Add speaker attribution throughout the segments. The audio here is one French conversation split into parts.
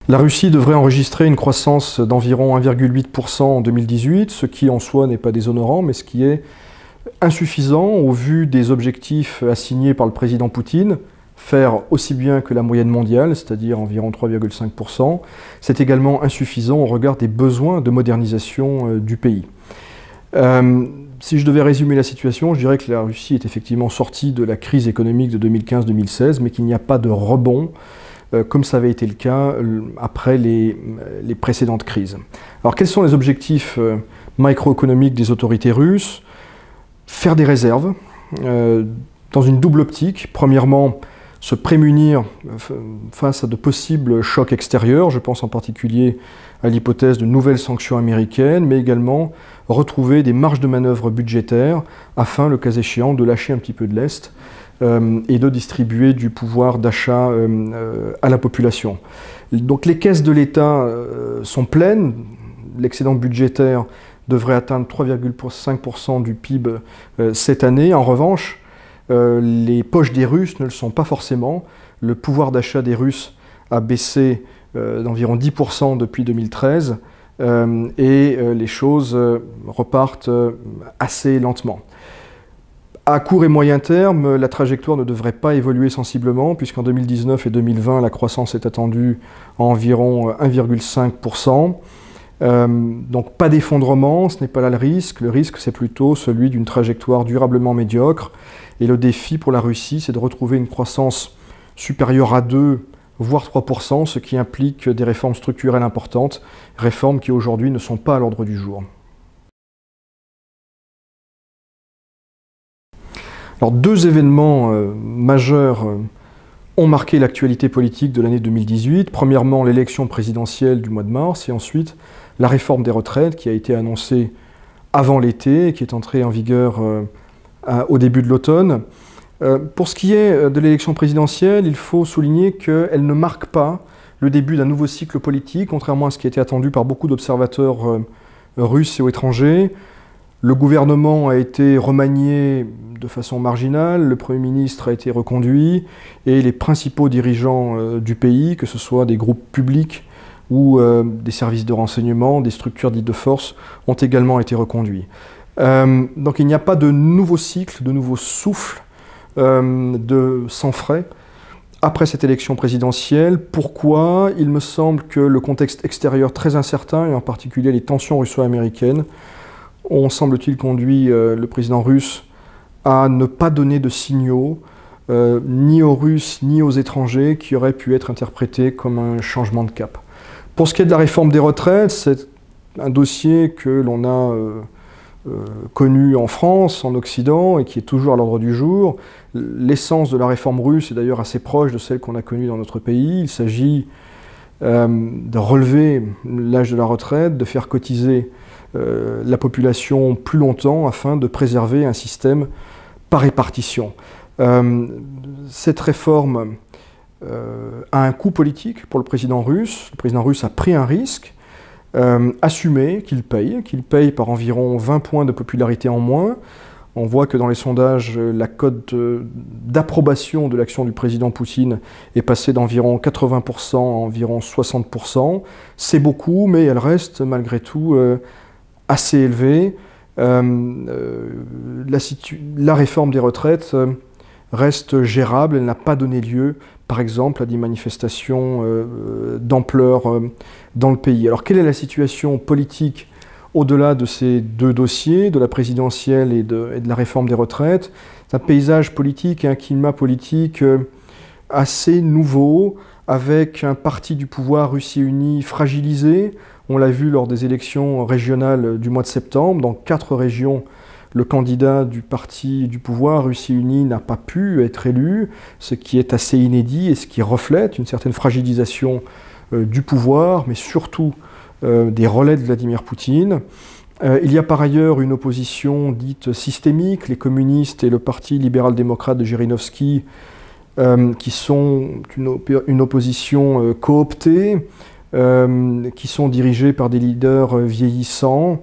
Speaker 1: La Russie devrait enregistrer une croissance d'environ 1,8% en 2018, ce qui en soi n'est pas déshonorant, mais ce qui est insuffisant au vu des objectifs assignés par le président Poutine, faire aussi bien que la moyenne mondiale, c'est-à-dire environ 3,5%. C'est également insuffisant au regard des besoins de modernisation du pays. Si je devais résumer la situation, je dirais que la Russie est effectivement sortie de la crise économique de 2015-2016, mais qu'il n'y a pas de rebond, comme ça avait été le cas après les précédentes crises. Alors quels sont les objectifs macroéconomiques des autorités russes? Faire des réserves, dans une double optique. Premièrement, se prémunir face à de possibles chocs extérieurs, je pense en particulier à l'hypothèse de nouvelles sanctions américaines, mais également retrouver des marges de manœuvre budgétaires afin, le cas échéant, de lâcher un petit peu de lest et de distribuer du pouvoir d'achat à la population. Donc les caisses de l'État sont pleines, l'excédent budgétaire devrait atteindre 3,5% du PIB cette année. En revanche, les poches des Russes ne le sont pas forcément. Le pouvoir d'achat des Russes a baissé d'environ 10% depuis 2013 et les choses repartent assez lentement. À court et moyen terme, la trajectoire ne devrait pas évoluer sensiblement puisqu'en 2019 et 2020, la croissance est attendue à environ 1,5%. Donc pas d'effondrement, ce n'est pas là le risque. Le risque, c'est plutôt celui d'une trajectoire durablement médiocre. Et le défi pour la Russie, c'est de retrouver une croissance supérieure à 2, voire 3%, ce qui implique des réformes structurelles importantes, réformes qui aujourd'hui ne sont pas à l'ordre du jour. Alors deux événements majeurs ont marqué l'actualité politique de l'année 2018. Premièrement, l'élection présidentielle du mois de mars et ensuite la réforme des retraites qui a été annoncée avant l'été et qui est entrée en vigueur au début de l'automne. Pour ce qui est de l'élection présidentielle, il faut souligner qu'elle ne marque pas le début d'un nouveau cycle politique, contrairement à ce qui était attendu par beaucoup d'observateurs russes et étrangers. Le gouvernement a été remanié de façon marginale, le Premier ministre a été reconduit et les principaux dirigeants du pays, que ce soit des groupes publics ou des services de renseignement, des structures dites de force, ont également été reconduits. Donc il n'y a pas de nouveau cycle, de nouveau souffle de sang frais après cette élection présidentielle. Pourquoi? Il me semble que le contexte extérieur très incertain, et en particulier les tensions russo-américaines, ont, semble-t-il, conduit le président russe à ne pas donner de signaux, ni aux Russes, ni aux étrangers, qui auraient pu être interprétés comme un changement de cap. Pour ce qui est de la réforme des retraites, c'est un dossier que l'on a connu en France, en Occident, et qui est toujours à l'ordre du jour. L'essence de la réforme russe est d'ailleurs assez proche de celle qu'on a connue dans notre pays. Il s'agit de relever l'âge de la retraite, de faire cotiser la population plus longtemps afin de préserver un système par répartition. Cette réforme a un coût politique pour le président russe. Le président russe a pris un risque assumé qu'il paye par environ 20 points de popularité en moins. On voit que dans les sondages, la cote d'approbation de l'action du président Poutine est passée d'environ 80% à environ 60%. C'est beaucoup, mais elle reste malgré tout assez élevée. La réforme des retraites reste gérable, elle n'a pas donné lieu, par exemple, à des manifestations d'ampleur dans le pays. Alors, quelle est la situation politique au-delà de ces deux dossiers, de la présidentielle et de la réforme des retraites? C'est un paysage politique et un climat politique assez nouveau, avec un parti du pouvoir Russie Unie fragilisé. On l'a vu lors des élections régionales du mois de septembre. Dans 4 régions, le candidat du parti du pouvoir Russie Unie n'a pas pu être élu, ce qui est assez inédit et ce qui reflète une certaine fragilisation du pouvoir, mais surtout des relais de Vladimir Poutine. Il y a par ailleurs une opposition dite systémique, les communistes et le parti libéral-démocrate de Zhirinovsky, qui sont une opposition cooptée, qui sont dirigés par des leaders vieillissants.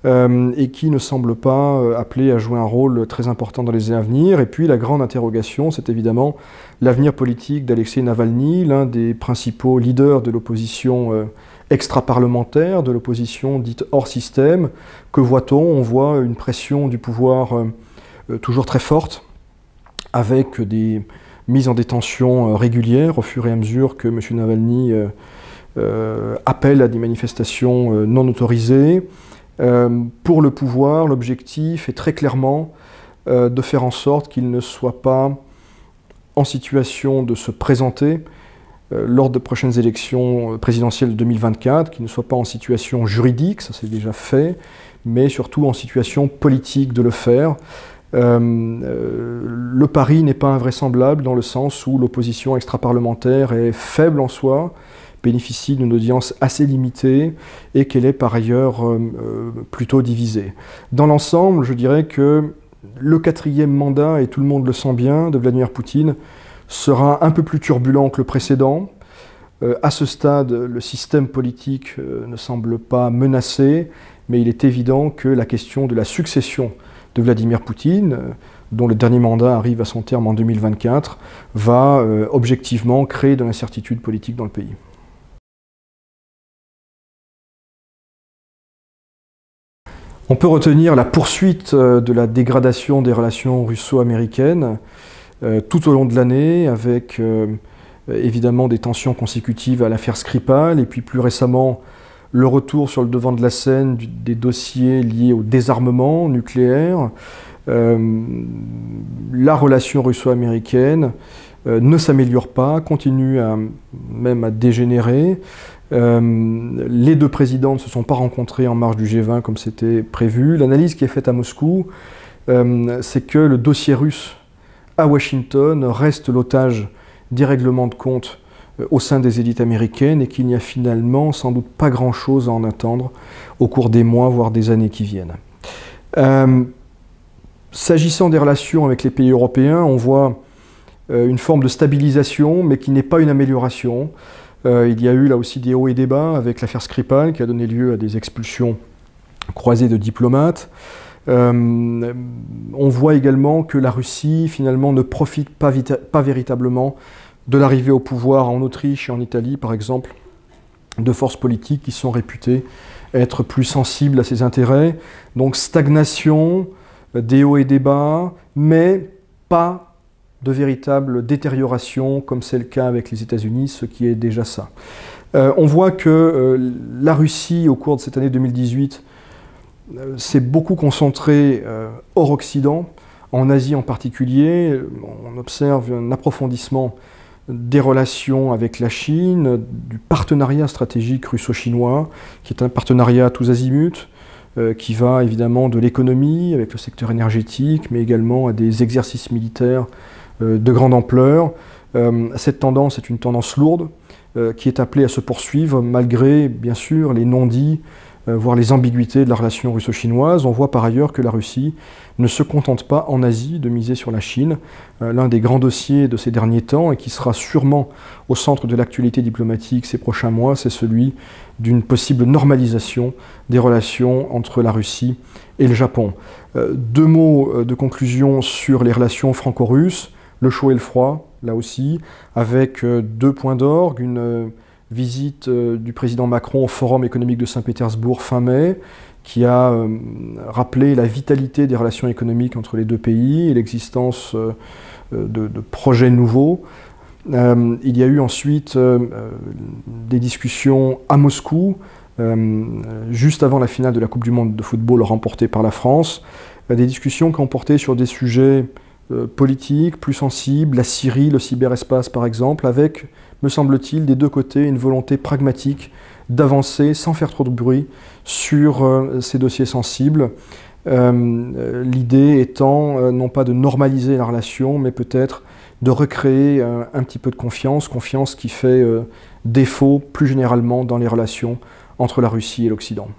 Speaker 1: et qui ne semble pas appelé à jouer un rôle très important dans les années à venir. Et puis la grande interrogation, c'est évidemment l'avenir politique d'Alexeï Navalny, l'un des principaux leaders de l'opposition extra-parlementaire, de l'opposition dite hors système. Que voit-on? On voit une pression du pouvoir toujours très forte, avec des mises en détention régulières au fur et à mesure que M. Navalny appelle à des manifestations non autorisées. Pour le pouvoir, l'objectif est très clairement de faire en sorte qu'il ne soit pas en situation de se présenter lors de prochaines élections présidentielles de 2024, qu'il ne soit pas en situation juridique, ça c'est déjà fait, mais surtout en situation politique de le faire. Le pari n'est pas invraisemblable dans le sens où l'opposition extra-parlementaire est faible en soi, bénéficie d'une audience assez limitée et qu'elle est par ailleurs plutôt divisée. Dans l'ensemble, je dirais que le 4e mandat, et tout le monde le sent bien, de Vladimir Poutine sera un peu plus turbulent que le précédent. À ce stade, le système politique ne semble pas menacé, mais il est évident que la question de la succession de Vladimir Poutine, dont le dernier mandat arrive à son terme en 2024, va objectivement créer de l'incertitude politique dans le pays. On peut retenir la poursuite de la dégradation des relations russo-américaines tout au long de l'année, avec évidemment des tensions consécutives à l'affaire Skripal, et puis plus récemment le retour sur le devant de la scène des dossiers liés au désarmement nucléaire. La relation russo-américaine ne s'améliore pas, continue même à dégénérer. Les deux présidents ne se sont pas rencontrés en marge du G20 comme c'était prévu. L'analyse qui est faite à Moscou, c'est que le dossier russe à Washington reste l'otage des règlements de compte au sein des élites américaines et qu'il n'y a finalement sans doute pas grand-chose à en attendre au cours des mois, voire des années qui viennent. S'agissant des relations avec les pays européens, on voit une forme de stabilisation, mais qui n'est pas une amélioration. Il y a eu là aussi des hauts et des bas avec l'affaire Skripal qui a donné lieu à des expulsions croisées de diplomates. On voit également que la Russie finalement ne profite pas véritablement de l'arrivée au pouvoir en Autriche et en Italie par exemple de forces politiques qui sont réputées être plus sensibles à ses intérêts. Donc stagnation, des hauts et des bas, mais pas de véritable détérioration, comme c'est le cas avec les États-Unis, ce qui est déjà ça. On voit que la Russie, au cours de cette année 2018, s'est beaucoup concentrée hors Occident, en Asie en particulier. On observe un approfondissement des relations avec la Chine, du partenariat stratégique russo-chinois, qui est un partenariat tous azimuts, qui va évidemment de l'économie, avec le secteur énergétique, mais également à des exercices militaires de grande ampleur. Cette tendance est une tendance lourde qui est appelée à se poursuivre malgré bien sûr les non-dits, voire les ambiguïtés de la relation russo-chinoise. On voit par ailleurs que la Russie ne se contente pas en Asie de miser sur la Chine, l'un des grands dossiers de ces derniers temps et qui sera sûrement au centre de l'actualité diplomatique ces prochains mois, c'est celui d'une possible normalisation des relations entre la Russie et le Japon. Deux mots de conclusion sur les relations franco-russes. Le chaud et le froid, là aussi, avec deux points d'orgue, une visite du président Macron au Forum économique de Saint-Pétersbourg fin mai, qui a rappelé la vitalité des relations économiques entre les deux pays et l'existence de projets nouveaux. Il y a eu ensuite des discussions à Moscou, juste avant la finale de la Coupe du Monde de football remportée par la France, des discussions qui ont porté sur des sujets politique, plus sensible, la Syrie, le cyberespace par exemple, avec, me semble-t-il, des deux côtés, une volonté pragmatique d'avancer sans faire trop de bruit sur ces dossiers sensibles. L'idée étant non pas de normaliser la relation, mais peut-être de recréer un petit peu de confiance, confiance qui fait défaut plus généralement dans les relations entre la Russie et l'Occident.